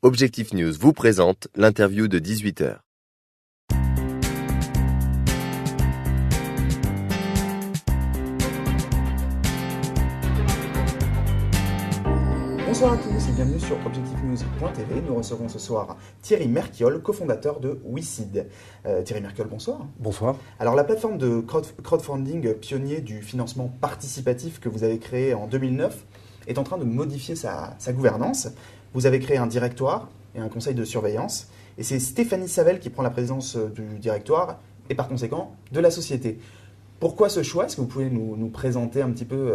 Objectif News vous présente l'interview de 18h. Bonsoir à tous et bienvenue sur objectifnews.tv. Nous recevons ce soir Thierry Merchiol, cofondateur de WeSeed. Thierry Merchiol, bonsoir. Bonsoir. Alors la plateforme de crowdfunding pionnier du financement participatif que vous avez créé en 2009 est en train de modifier sa gouvernance. Vous avez créé un directoire et un conseil de surveillance et c'est Stéphanie Savel qui prend la présidence du directoire et par conséquent de la société. Pourquoi ce choix? Est-ce que vous pouvez nous présenter un petit peu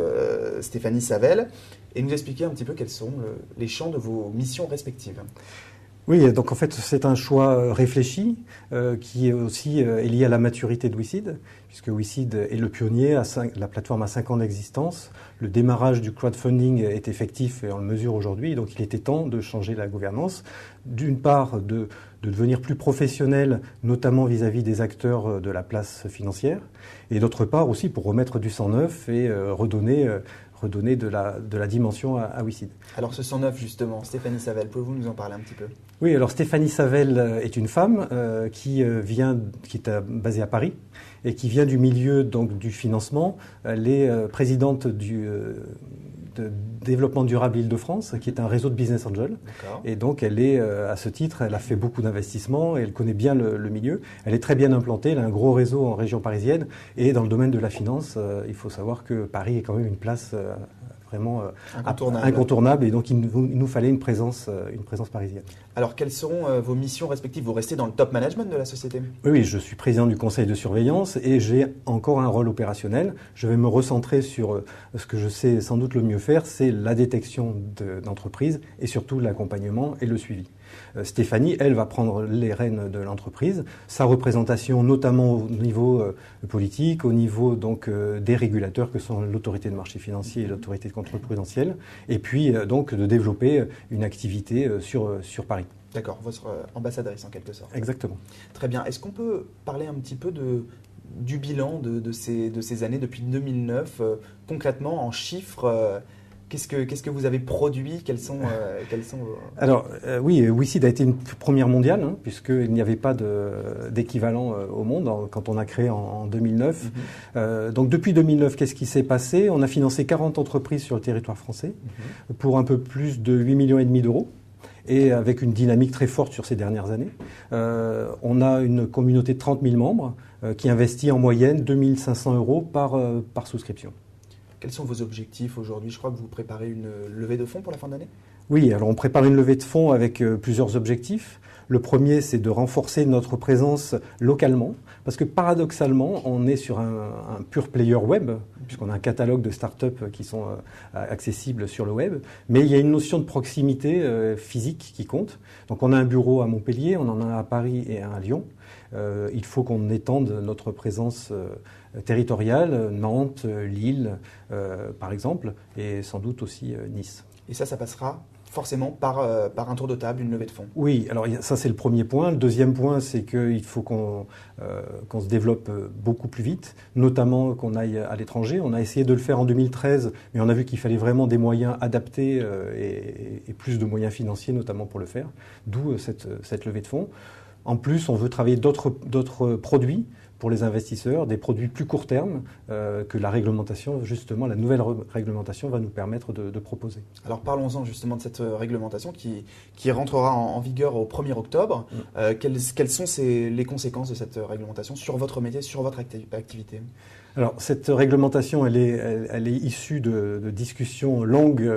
Stéphanie Savel et nous expliquer un petit peu quels sont les champs de vos missions respectives? Oui, donc en fait c'est un choix réfléchi qui est aussi est lié à la maturité de WeSeed, puisque WeSeed est le pionnier, la plateforme a 5 ans d'existence, le démarrage du crowdfunding est effectif et on le mesure aujourd'hui, donc il était temps de changer la gouvernance, d'une part de devenir plus professionnel, notamment vis-à-vis des acteurs de la place financière, et d'autre part aussi pour remettre du sang neuf et redonner de la dimension à WeSeed. Alors ce 109 justement, Stéphanie Savel, pouvez-vous nous en parler un petit peu? Oui, alors Stéphanie Savel est une femme qui est basée à Paris et qui vient du milieu donc du financement. Elle est présidente de développement durable Île-de-France, qui est un réseau de business angels. Et donc elle est, à ce titre, elle a fait beaucoup d'investissements et elle connaît bien le milieu. Elle est très bien implantée, elle a un gros réseau en région parisienne et dans le domaine de la finance, il faut savoir que Paris est quand même une place vraiment incontournable et donc il nous fallait une présence parisienne. Alors quelles seront vos missions respectives? Vous restez dans le top management de la société? Oui, je suis président du conseil de surveillance et j'ai encore un rôle opérationnel. Je vais me recentrer sur ce que je sais sans doute le mieux faire, c'est la détection d'entreprises et surtout l'accompagnement et le suivi. Stéphanie, elle, va prendre les rênes de l'entreprise, sa représentation notamment au niveau politique, au niveau donc des régulateurs que sont l'autorité de marché financier et l'autorité de contrôle prudentiel, et puis donc de développer une activité sur Paris. D'accord, votre ambassadrice en quelque sorte. Exactement. Très bien. Est-ce qu'on peut parler un petit peu du bilan de ces années depuis 2009, concrètement en chiffres? Qu'est-ce que vous avez produit? Quels sont Alors oui, WeSeed a été une première mondiale, puisqu'il n'y avait pas d'équivalent au monde quand on a créé en 2009. Donc depuis 2009, qu'est-ce qui s'est passé? On a financé 40 entreprises sur le territoire français pour un peu plus de 8,5 millions d'euros. Et avec une dynamique très forte sur ces dernières années. On a une communauté de 30 000 membres qui investit en moyenne 2 500 euros par souscription. Quels sont vos objectifs aujourd'hui? Je crois que vous préparez une levée de fonds pour la fin d'année? Oui, alors on prépare une levée de fonds avec plusieurs objectifs. Le premier, c'est de renforcer notre présence localement, parce que paradoxalement, on est sur un pure player web, puisqu'on a un catalogue de startups qui sont accessibles sur le web, mais il y a une notion de proximité physique qui compte. Donc on a un bureau à Montpellier, on en a à Paris et un à Lyon. Il faut qu'on étende notre présence territoriale, Nantes, Lille, par exemple, et sans doute aussi Nice. Et ça passera forcément par un tour de table, une levée de fonds? Oui, alors ça c'est le premier point. Le deuxième point, c'est qu'il faut qu'on se développe beaucoup plus vite, notamment qu'on aille à l'étranger. On a essayé de le faire en 2013, mais on a vu qu'il fallait vraiment des moyens adaptés et plus de moyens financiers notamment pour le faire, d'où cette levée de fonds. En plus, on veut travailler d'autres produits pour les investisseurs, des produits plus court terme que la réglementation, justement, la nouvelle réglementation va nous permettre de proposer. Alors parlons-en justement de cette réglementation qui rentrera en vigueur au 1er octobre. Quelles sont les conséquences de cette réglementation sur votre métier, sur votre activité? Alors cette réglementation, elle est issue de discussions longues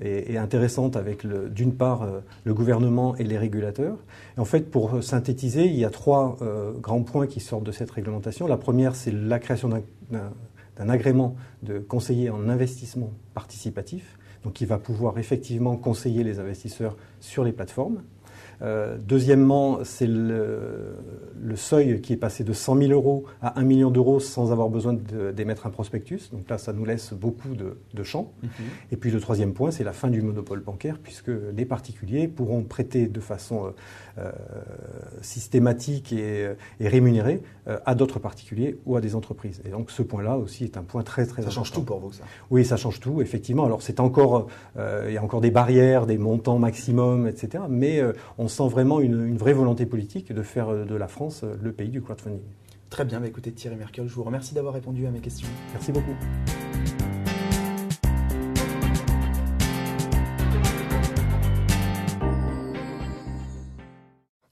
et intéressantes avec d'une part le gouvernement et les régulateurs. Et en fait, pour synthétiser, il y a 3 grands points qui sortent de cette réglementation. La première, c'est la création d'un agrément de conseiller en investissement participatif, donc qui va pouvoir effectivement conseiller les investisseurs sur les plateformes. Deuxièmement, c'est le seuil qui est passé de 100 000 euros à 1 million d'euros sans avoir besoin d'émettre un prospectus. Donc là, ça nous laisse beaucoup de champs. Et puis le troisième point, c'est la fin du monopole bancaire, puisque les particuliers pourront prêter de façon systématique et rémunérée à d'autres particuliers ou à des entreprises. Et donc ce point-là aussi est un point très important. Ça change tout pour vous, ça? Oui, ça change tout, effectivement. Alors c'est encore, il y a encore des barrières, des montants maximum, etc. Mais on sent vraiment une vraie volonté politique de faire de la France le pays du crowdfunding. Très bien, écoutez Thierry Merkel, je vous remercie d'avoir répondu à mes questions. Merci beaucoup.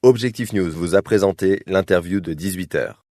Objectif News vous a présenté l'interview de 18h.